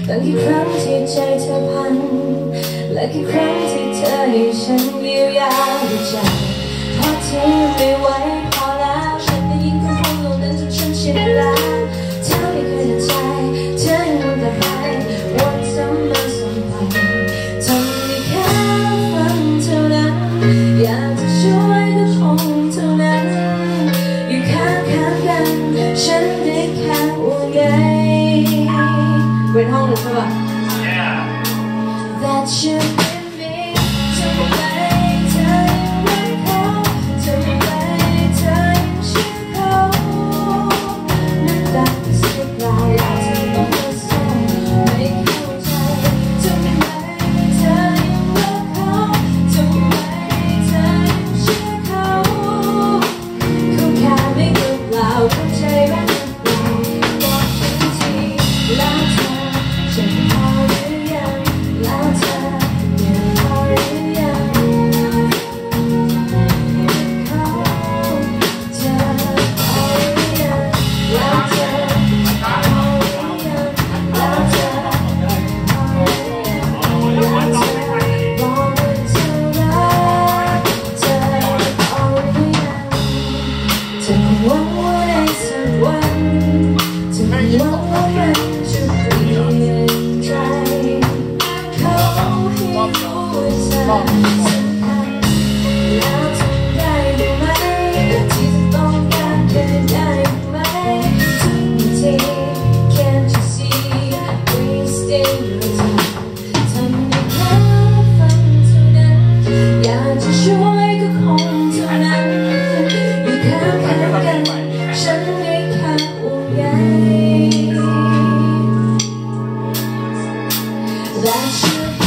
ตั้งกี่ครั้งที่ใจเธอพันและกี่ครั้งที่เธอให้ฉันเยียวยาหัวใจพอที่ไม่ไหวพอแล้วฉันได้ยินคำพูดเหล่านั้นจนฉันชินแล้วเธอไม่เคยใจเธอยังรู้แต่ให้วนซ้ำมาซ้ำไปทำได้แค่ฟังเท่านั้นอยากจะช่วยก็คงเท่านั้นอยู่ข้างกันฉันได้แค่ห่วงใยเป็นห้องเลยใช่ปะ That should be me ทำไมเธอยังรักเขาทำไมเธอยังเชื่อเขาน้ำตาเสียเปล่าแล้วเธอต้องมาส่งไม่เข้าใจทำไมเธอยังรักเขาทำไมเธอยังเชื่อเขาเขาแค่ไม่เปล่าเข้าใจบ้างหรือเปล่าบอกฉันทีแล้วเธอจะพอหรือยังแล้วเธอยังพอหรือยังเขาเธอพอหรือยังแล้วเธอพอหรือยังแล้วเธอพอหรือยังแล้วเธอบอกว่าเธอรักเธอพอหรือยังเธอหวังว่าในสักวันเธอหวังว่ามันจะเปลี่ยนใจเขาให้รู้ว่าเธอสำคัญแล้วทำได้หรือไม่ที่จะต้องการเดินได้ไหมทุกที Can't you see we still love ทำได้แค่ฟังเท่านั้นอยากจะช่วยก็คงเท่านั้นอยู่ข้างกันฉันได้แค่ห่วงใย That should